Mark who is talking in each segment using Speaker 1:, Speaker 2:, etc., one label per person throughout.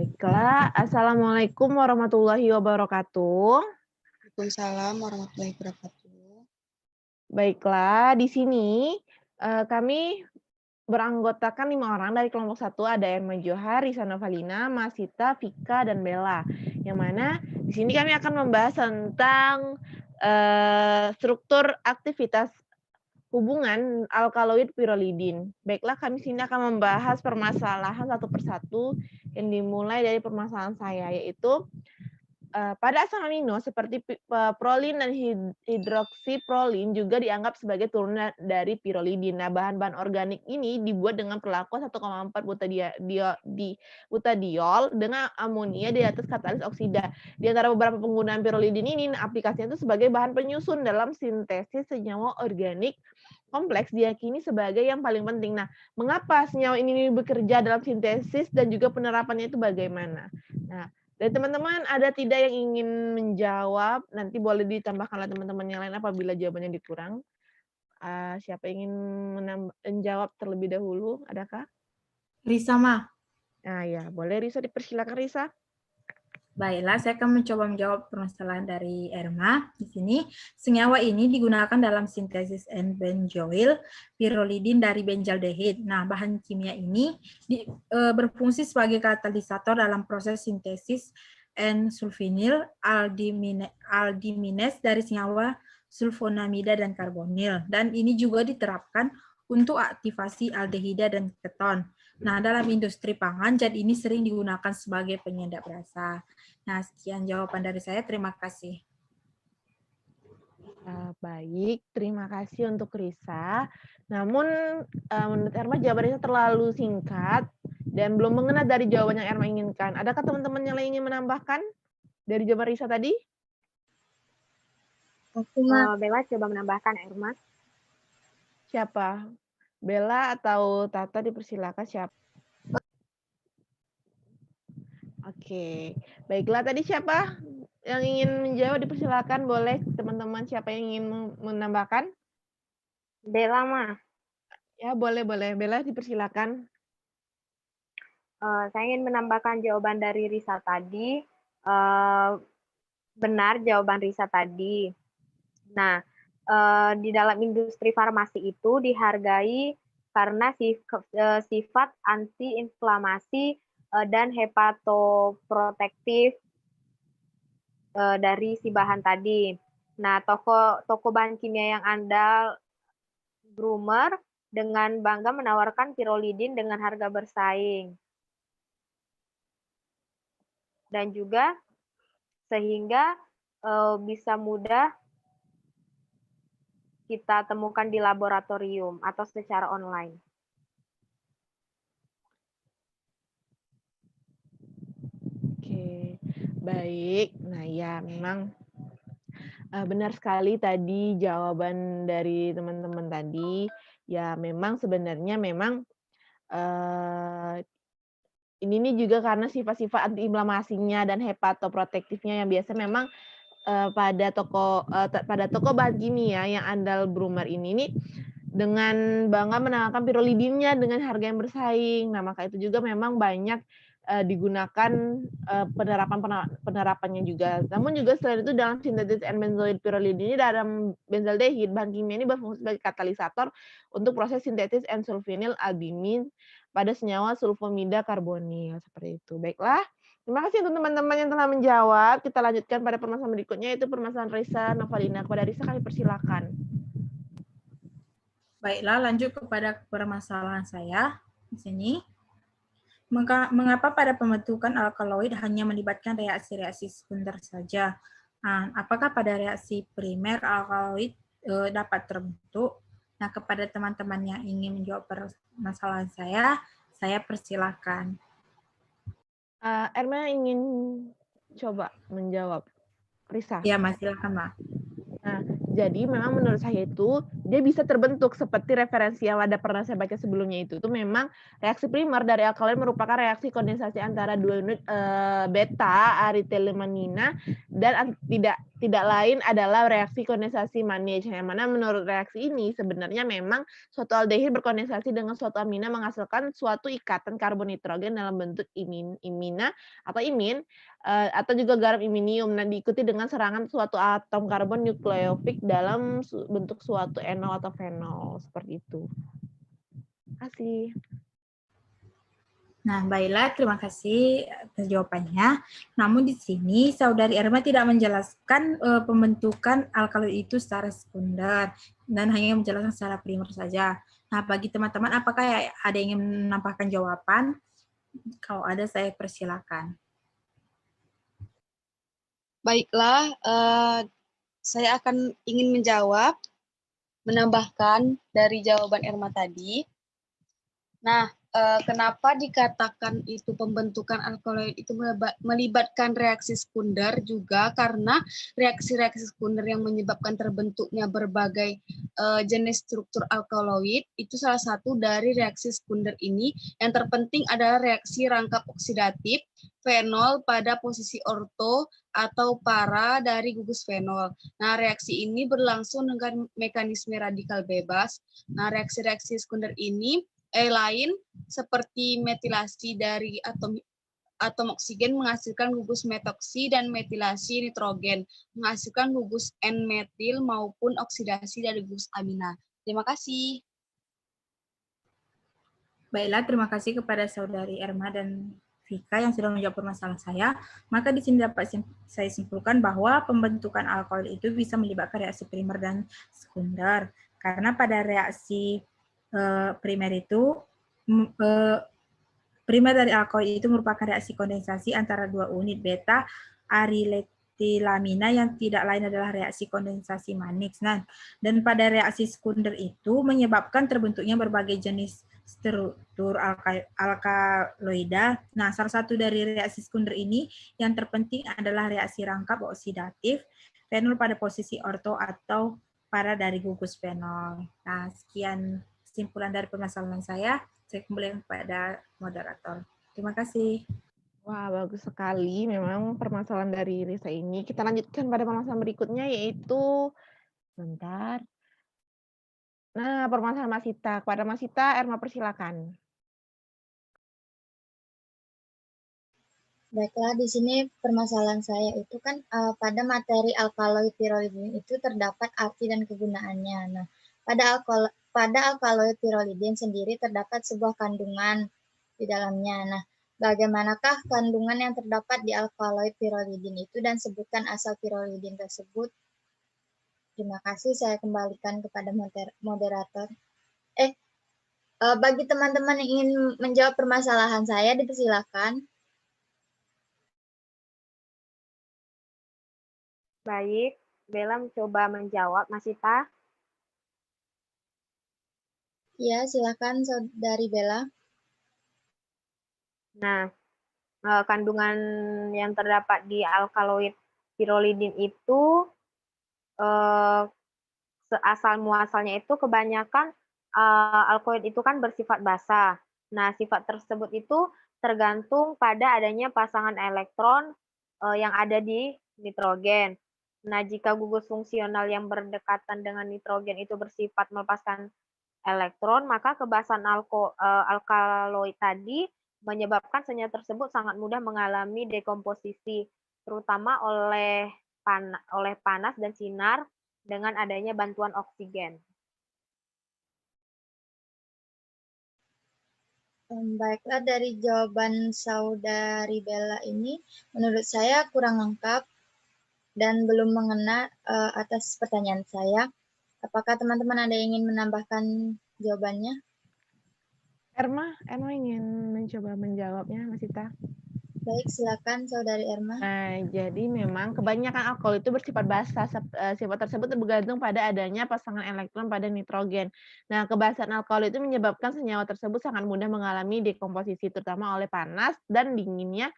Speaker 1: Baiklah, Assalamualaikum warahmatullahi wabarakatuh.
Speaker 2: Waalaikumsalam warahmatullahi wabarakatuh.
Speaker 1: Baiklah, di sini kami beranggotakan 5 orang dari kelompok 1 ada Erma Johar, Risa Novalina, Masita, Vika, dan Bella. Yang mana di sini kami akan membahas tentang struktur aktivitas hubungan alkaloid pirolidin. Baiklah, kami sini akan membahas permasalahan satu persatu yang dimulai dari permasalahan saya, yaitu pada asam amino seperti prolin dan hidroksiprolin juga dianggap sebagai turunan dari pirolidin. Nah, bahan-bahan organik ini dibuat dengan perlakuan 1,4 butadiol dengan amonia di atas katalis oksida. Di antara beberapa penggunaan pirolidin ini, aplikasinya itu sebagai bahan penyusun dalam sintesis senyawa organik kompleks diyakini sebagai yang paling penting. Nah, mengapa senyawa ini bekerja dalam sintesis dan juga penerapannya itu bagaimana? Nah, dari teman-teman ada tidak yang ingin menjawab? Nanti boleh ditambahkan oleh teman-teman yang lain apabila jawabannya dikurang. Siapa ingin menjawab terlebih dahulu? Adakah?
Speaker 3: Risa, Ma.
Speaker 1: Nah, ya, boleh Risa, dipersilakan Risa.
Speaker 3: Baiklah, saya akan mencoba menjawab permasalahan dari Erma. Di sini, senyawa ini digunakan dalam sintesis N-benzoil pirolidin dari benzaldehid. Nah, bahan kimia ini berfungsi sebagai katalisator dalam proses sintesis N-sulfinil aldiminase dari senyawa sulfonamida dan karbonil. Dan ini juga diterapkan untuk aktivasi aldehida dan keton. Nah, dalam industri pangan, zat ini sering digunakan sebagai penyedap rasa. Nah, sekian jawaban dari saya. Terima kasih.
Speaker 1: Baik, terima kasih untuk Risa. Namun, menurut Erma jawaban Risa terlalu singkat dan belum mengena dari jawaban yang Erma inginkan. Adakah teman-teman yang lain ingin menambahkan dari jawaban Risa tadi?
Speaker 4: Bella coba menambahkan Erma.
Speaker 1: Siapa? Bella atau Tata, dipersilakan siapa? Oke, baiklah, tadi siapa yang ingin menjawab, dipersilakan, boleh teman-teman siapa yang ingin menambahkan?
Speaker 4: Bella, Ma.
Speaker 1: Ya, boleh, Bella dipersilakan.
Speaker 4: Saya ingin menambahkan jawaban dari Risa tadi. Benar jawaban Risa tadi. Nah, di dalam industri farmasi itu dihargai karena sifat antiinflamasi dan hepatoprotektif dari si bahan tadi. Nah, toko bahan kimia yang andal Groomer dengan bangga menawarkan pirolidin dengan harga bersaing. Dan juga sehingga bisa mudah kita temukan di laboratorium atau secara online.
Speaker 1: Oke, baik. Nah, ya memang benar sekali tadi jawaban dari teman-teman tadi. Ya, memang sebenarnya memang ini nih juga karena sifat-sifat antiinflamasinya dan hepatoprotektifnya yang biasa memang pada toko bahan kimia yang andal Brummer ini dengan bangga menawarkan pirolidinnya dengan harga yang bersaing. Nah, maka itu juga memang banyak digunakan penerapannya juga. Namun juga selain itu dalam sintesis N-benzoid pirolidin ini dalam benzaldehid, bahan kimia ini berfungsi sebagai katalisator untuk proses sintesis N-sulfinil aldimin pada senyawa sulfamida karbonil, seperti itu. Baiklah, terima kasih untuk teman-teman yang telah menjawab. Kita lanjutkan pada permasalahan berikutnya, yaitu permasalahan Risa Novalina. Kepada Risa kami persilakan.
Speaker 3: Baiklah, lanjut kepada permasalahan saya di sini. Mengapa pada pembentukan alkaloid hanya melibatkan reaksi-reaksi sekunder saja? Nah, apakah pada reaksi primer alkaloid dapat terbentuk? Nah, kepada teman-teman yang ingin menjawab permasalahan saya persilahkan.
Speaker 1: Erma ingin coba menjawab. Risa.
Speaker 3: Ya, silakan, Ma.
Speaker 1: Nah, jadi memang menurut saya itu dia bisa terbentuk seperti referensi yang ada pernah saya baca sebelumnya itu memang reaksi primer dari alkaloid merupakan reaksi kondensasi antara dua unit beta aritelenina dan tidak tidak lain adalah reaksi kondensasi manis, yang mana menurut reaksi ini sebenarnya memang suatu aldehid berkondensasi dengan suatu amina menghasilkan suatu ikatan karbon nitrogen dalam bentuk imina atau imin, atau juga garam iminium. Nah, diikuti dengan serangan suatu atom karbon nukleofik dalam bentuk suatu enol atau fenol, seperti itu. Terima kasih.
Speaker 3: Nah, baiklah, terima kasih atas jawabannya. Namun di sini Saudari Erma tidak menjelaskan pembentukan alkaloid itu secara sekunder dan hanya menjelaskan secara primer saja. Nah, bagi teman-teman, apakah ada yang ingin menambahkan jawaban? Kalau ada, saya persilakan.
Speaker 2: Baiklah, saya akan ingin menambahkan dari jawaban Erma tadi. Nah, kenapa dikatakan itu pembentukan alkaloid itu melibatkan reaksi sekunder juga karena reaksi-reaksi sekunder yang menyebabkan terbentuknya berbagai jenis struktur alkaloid itu salah satu dari reaksi sekunder ini. Yang terpenting adalah reaksi rangkap oksidatif fenol pada posisi orto atau para dari gugus fenol. Nah, reaksi ini berlangsung dengan mekanisme radikal bebas. Nah, reaksi-reaksi sekunder ini lain seperti metilasi dari atom oksigen menghasilkan gugus metoksi dan metilasi nitrogen menghasilkan gugus N-metil maupun oksidasi dari gugus amina. Terima kasih.
Speaker 3: Baiklah, terima kasih kepada Saudari Erma dan Vika yang sudah menjawab permasalahan saya. Maka di sini dapat saya simpulkan bahwa pembentukan alkohol itu bisa melibatkan reaksi primer dan sekunder. Karena pada reaksi primer itu, primer dari alkohol itu merupakan reaksi kondensasi antara dua unit beta aryletilamina yang tidak lain adalah reaksi kondensasi Mannix. Nah, dan pada reaksi sekunder itu menyebabkan terbentuknya berbagai jenis struktur alkaloida. Nah, salah satu dari reaksi sekunder ini yang terpenting adalah reaksi rangkap oksidatif fenol pada posisi orto atau para dari gugus fenol. Nah, sekian kesimpulan dari permasalahan saya kembali kepada moderator. Terima kasih.
Speaker 1: Wah, bagus sekali memang permasalahan dari Risa ini. Kita lanjutkan pada permasalahan berikutnya yaitu, bentar. Nah, permasalahan Masita. Kepada Masita, Erma persilakan.
Speaker 5: Baiklah, di sini permasalahan saya itu kan pada materi alkaloid pirolidin itu terdapat arti dan kegunaannya. Nah, pada alkaloid pirolidin sendiri terdapat sebuah kandungan di dalamnya. Nah, bagaimanakah kandungan yang terdapat di alkaloid pirolidin itu dan sebutkan asal pirolidin tersebut? Terima kasih, saya kembalikan kepada moderator. Bagi teman-teman yang ingin menjawab permasalahan saya, dipersilakan.
Speaker 4: Baik, Bella mencoba menjawab, Masita.
Speaker 5: Ya, silakan Saudari Bella.
Speaker 4: Nah, kandungan yang terdapat di alkaloid pirolidin itu asal muasalnya itu kebanyakan alkaloid itu kan bersifat basa. Nah, sifat tersebut itu tergantung pada adanya pasangan elektron yang ada di nitrogen. Nah, jika gugus fungsional yang berdekatan dengan nitrogen itu bersifat melepaskan elektron, maka kebasan alkaloid tadi menyebabkan senyawa tersebut sangat mudah mengalami dekomposisi, terutama oleh panas dan sinar dengan adanya bantuan oksigen.
Speaker 5: Baiklah, dari jawaban Saudari Bella ini, menurut saya kurang lengkap dan belum mengena atas pertanyaan saya. Apakah teman-teman ada yang ingin menambahkan jawabannya?
Speaker 1: Erma ingin mencoba menjawabnya, Masita.
Speaker 5: Baik, silakan Saudari Erma.
Speaker 1: Nah, jadi memang kebanyakan alkohol itu bersifat basa. Sifat tersebut bergantung pada adanya pasangan elektron pada nitrogen. Nah, kebasan alkohol itu menyebabkan senyawa tersebut sangat mudah mengalami dekomposisi, terutama oleh panas dan dinginnya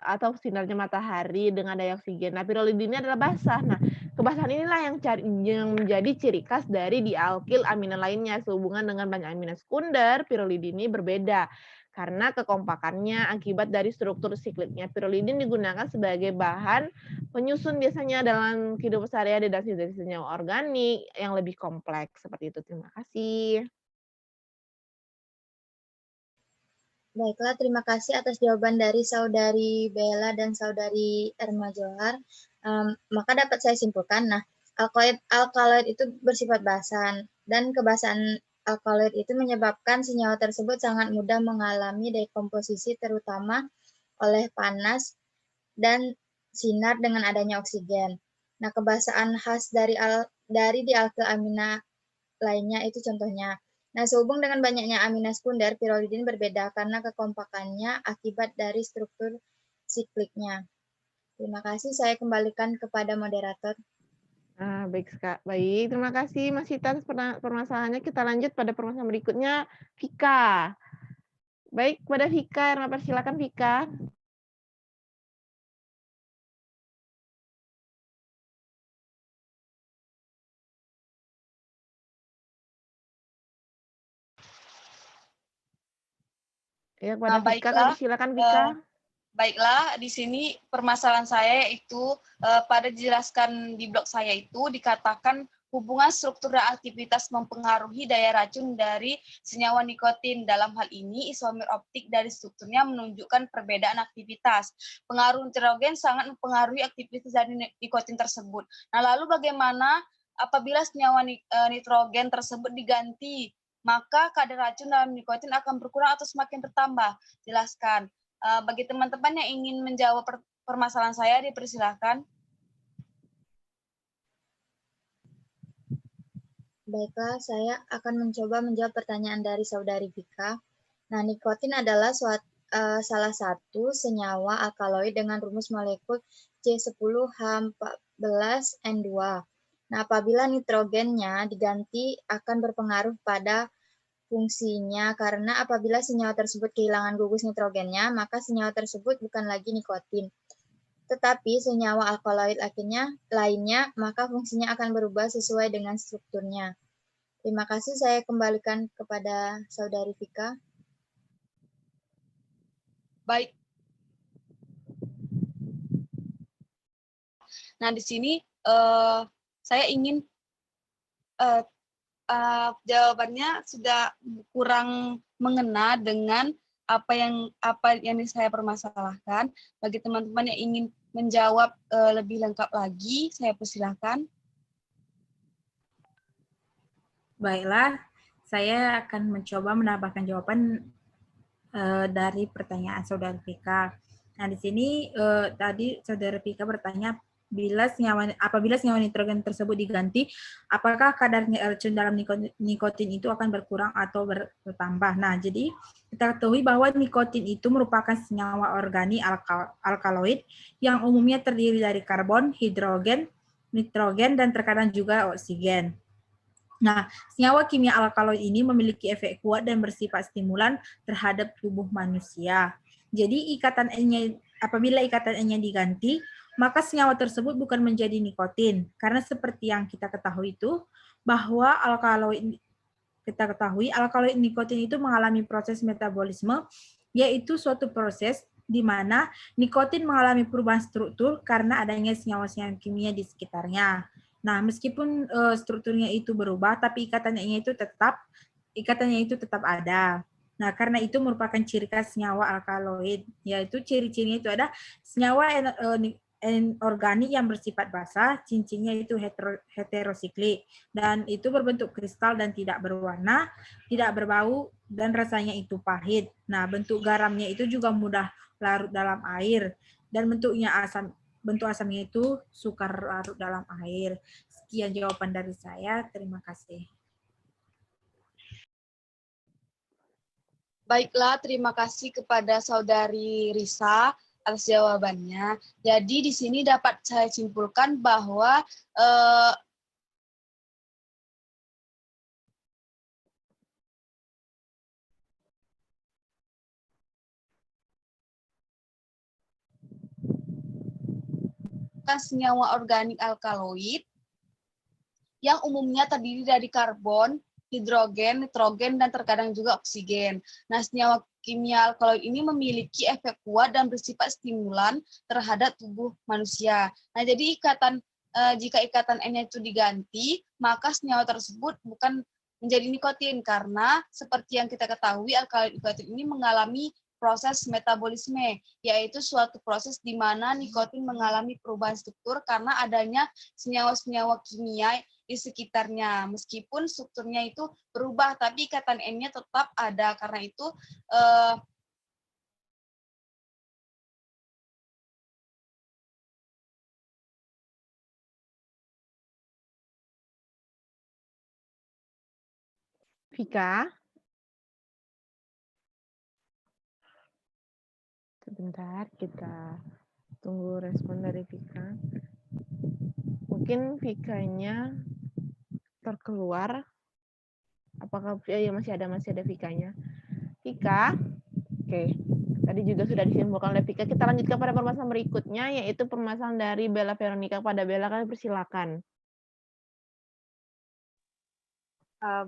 Speaker 1: atau sinarnya matahari dengan daya oksigen. Nah, pirolidin ini adalah basah. Nah, kebasahan inilah yang menjadi ciri khas dari dialkil amina lainnya. Sehubungan dengan banyak amina sekunder, pirolidin ini berbeda. karena kekompakannya akibat dari struktur sikliknya. Pirolidin digunakan sebagai bahan penyusun biasanya dalam kehidupan sehari-hari dan sintesis senyawa organik yang lebih kompleks. Seperti itu. Terima kasih.
Speaker 5: Baiklah, terima kasih atas jawaban dari Saudari Bella dan Saudari Erma Johar. Maka dapat saya simpulkan, alkaloid itu bersifat basan, dan kebasan alkaloid itu menyebabkan senyawa tersebut sangat mudah mengalami dekomposisi terutama oleh panas dan sinar dengan adanya oksigen. Nah, kebasaan khas dari dialkil amina lainnya itu contohnya. Nah, sehubung dengan banyaknya amina sekunder, pirolidin berbeda karena kekompakannya akibat dari struktur sikliknya. Terima kasih, saya kembalikan kepada moderator.
Speaker 1: Baik, baik. Terima kasih Mas Sita atas permasalahannya. Kita lanjut pada permasalahan berikutnya, Vika. Baik, pada Vika, Erma persilakan Vika. Ya, kepada Vika, kami silakan Vika.
Speaker 2: Baiklah, di sini permasalahan saya yaitu pada dijelaskan di blog saya itu dikatakan hubungan struktur dan aktivitas mempengaruhi daya racun dari senyawa nikotin. Dalam hal ini, isomer optik dari strukturnya menunjukkan perbedaan aktivitas. Pengaruh nitrogen sangat mempengaruhi aktivitas dari nikotin tersebut. Nah, lalu bagaimana apabila senyawa nitrogen tersebut diganti? Maka kadar racun dalam nikotin akan berkurang atau semakin bertambah. Jelaskan. Bagi teman-teman yang ingin menjawab permasalahan saya, dipersilahkan.
Speaker 5: Baiklah, saya akan mencoba menjawab pertanyaan dari Saudari Vika. Nah, nikotin adalah salah satu senyawa alkaloid dengan rumus molekul C10H14N2. Nah, apabila nitrogennya diganti akan berpengaruh pada fungsinya, karena apabila senyawa tersebut kehilangan gugus nitrogennya, maka senyawa tersebut bukan lagi nikotin. Tetapi senyawa alkaloid lainnya, maka fungsinya akan berubah sesuai dengan strukturnya. Terima kasih, saya kembalikan kepada Saudari Vika.
Speaker 2: Baik. Nah, di sini saya ingin jawabannya sudah kurang mengena dengan apa yang saya permasalahkan. Bagi teman-teman yang ingin menjawab lebih lengkap lagi, saya persilahkan.
Speaker 3: Baiklah, saya akan mencoba menambahkan jawaban dari pertanyaan Saudara Vika. Nah, di sini tadi Saudara Vika bertanya, apabila senyawa nitrogen tersebut diganti, apakah kadar racun dalam nikotin itu akan berkurang atau bertambah? Nah, jadi kita ketahui bahwa nikotin itu merupakan senyawa organik alkaloid yang umumnya terdiri dari karbon, hidrogen, nitrogen, dan terkadang juga oksigen. Nah, senyawa kimia alkaloid ini memiliki efek kuat dan bersifat stimulan terhadap tubuh manusia. Jadi apabila ikatan N-nya diganti, maka senyawa tersebut bukan menjadi nikotin. Karena seperti yang kita ketahui itu, bahwa alkaloid nikotin itu mengalami proses metabolisme, yaitu suatu proses di mana nikotin mengalami perubahan struktur karena adanya senyawa-senyawa kimia di sekitarnya. Nah, meskipun strukturnya itu berubah, tapi ikatannya itu tetap ada. Nah, karena itu merupakan ciri khas senyawa alkaloid, yaitu ciri-cirinya itu ada senyawa organik yang bersifat basah, cincinnya itu heterosiklik, dan itu berbentuk kristal dan tidak berwarna, tidak berbau, dan rasanya itu pahit. Nah, bentuk garamnya itu juga mudah larut dalam air, dan bentuk asamnya itu sukar larut dalam air. Sekian jawaban dari saya. Terima kasih.
Speaker 2: Baiklah, terima kasih kepada Saudari Risa atas jawabannya. Jadi di sini dapat saya simpulkan bahwa senyawa organik alkaloid yang umumnya terdiri dari karbon, hidrogen, nitrogen, dan terkadang juga oksigen. Nah, senyawa kimia alkaloid ini memiliki efek kuat dan bersifat stimulan terhadap tubuh manusia. Nah, jadi jika ikatan N-nya itu diganti, maka senyawa tersebut bukan menjadi nikotin karena seperti yang kita ketahui alkaloid nikotin ini mengalami proses metabolisme, yaitu suatu proses di mana nikotin mengalami perubahan struktur karena adanya senyawa-senyawa kimia di sekitarnya. Meskipun strukturnya itu berubah, tapi ikatan N-nya tetap ada. Karena itu,
Speaker 1: Vika? Sebentar, kita tunggu respon dari Vika. Mungkin Vikanya terkeluar. Apakah ya masih ada Vikanya? Vika? Oke. Tadi juga sudah disimpulkan oleh Vika. Kita lanjutkan pada permasalahan berikutnya, yaitu permasalahan dari Bella Veronica. Pada Bella, kalian persilakan.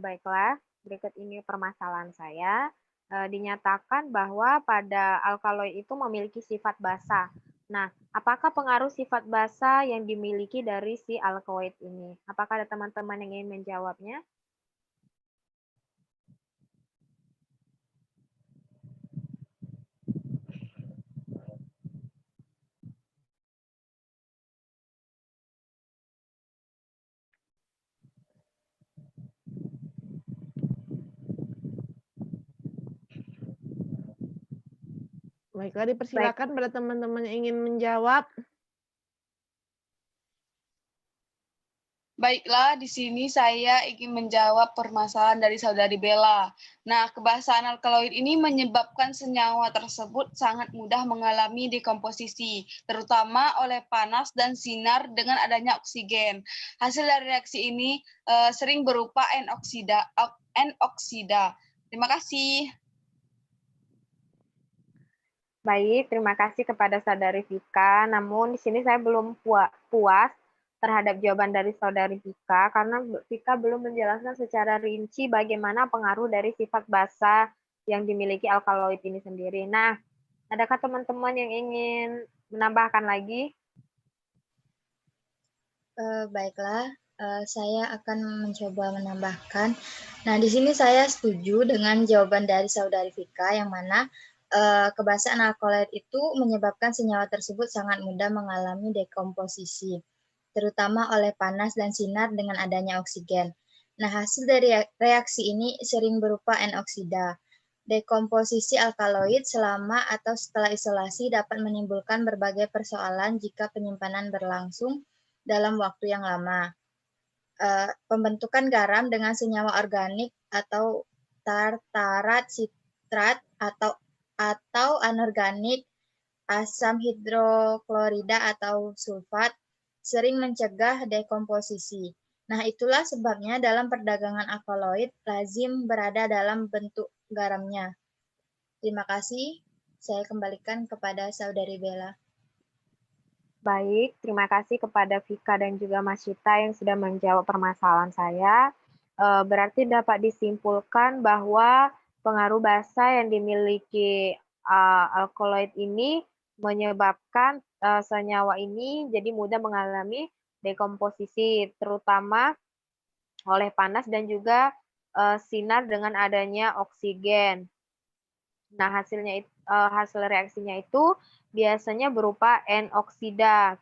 Speaker 4: Baiklah, berikut ini permasalahan saya. Dinyatakan bahwa pada alkaloid itu memiliki sifat basa. Nah, apakah pengaruh sifat basa yang dimiliki dari si alkaloid ini? Apakah ada teman-teman yang ingin menjawabnya?
Speaker 1: Baiklah, dipersilakan pada teman-teman yang ingin menjawab.
Speaker 2: baiklah, di sini saya ingin menjawab permasalahan dari saudari Bella. Nah, kebasaan alkaloid ini menyebabkan senyawa tersebut sangat mudah mengalami dekomposisi, terutama oleh panas dan sinar dengan adanya oksigen. Hasil dari reaksi ini sering berupa N-oksida. Terima kasih.
Speaker 4: Baik, terima kasih kepada saudari Vika. Namun di sini saya belum puas terhadap jawaban dari saudari Vika karena Vika belum menjelaskan secara rinci bagaimana pengaruh dari sifat basa yang dimiliki alkaloid ini sendiri. Nah, adakah teman-teman yang ingin menambahkan lagi?
Speaker 5: Baiklah, saya akan mencoba menambahkan. Nah, di sini saya setuju dengan jawaban dari saudari Vika yang mana kebasaan alkaloid itu menyebabkan senyawa tersebut sangat mudah mengalami dekomposisi, terutama oleh panas dan sinar dengan adanya oksigen. Nah, hasil dari reaksi ini sering berupa N-oksida. Dekomposisi alkaloid selama atau setelah isolasi dapat menimbulkan berbagai persoalan jika penyimpanan berlangsung dalam waktu yang lama. Pembentukan garam dengan senyawa organik atau tartarat, sitrat, atau anorganik, asam hidroklorida atau sulfat, sering mencegah dekomposisi. Nah, itulah sebabnya dalam perdagangan alkaloid lazim berada dalam bentuk garamnya. Terima kasih. Saya kembalikan kepada saudari Bella.
Speaker 4: Baik, terima kasih kepada Vika dan juga Mas Cita yang sudah menjawab permasalahan saya. Berarti dapat disimpulkan bahwa pengaruh basa yang dimiliki alkaloid ini menyebabkan senyawa ini jadi mudah mengalami dekomposisi, terutama oleh panas dan juga sinar dengan adanya oksigen. Nah, hasil reaksinya itu biasanya berupa N-oksida.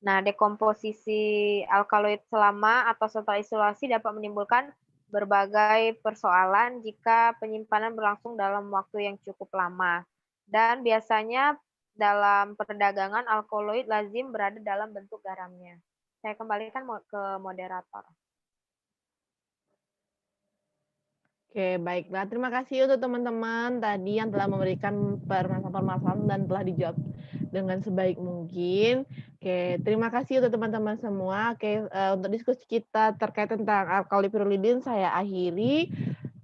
Speaker 4: Nah, dekomposisi alkaloid selama atau setelah isolasi dapat menimbulkan berbagai persoalan jika penyimpanan berlangsung dalam waktu yang cukup lama. Dan biasanya dalam perdagangan alkaloid lazim berada dalam bentuk garamnya. Saya kembalikan ke moderator.
Speaker 1: Oke, baiklah. Terima kasih untuk teman-teman tadi yang telah memberikan permasalahan dan telah dijawab dengan sebaik mungkin. Oke, terima kasih untuk teman-teman semua. Oke, untuk diskusi kita terkait tentang alkali pirulidin saya akhiri.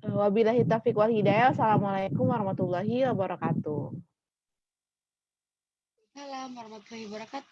Speaker 1: Wabillahi taufiq wal hidayah. Wassalamualaikum warahmatullahi wabarakatuh.
Speaker 2: Waalaikumsalam warahmatullahi wabarakatuh.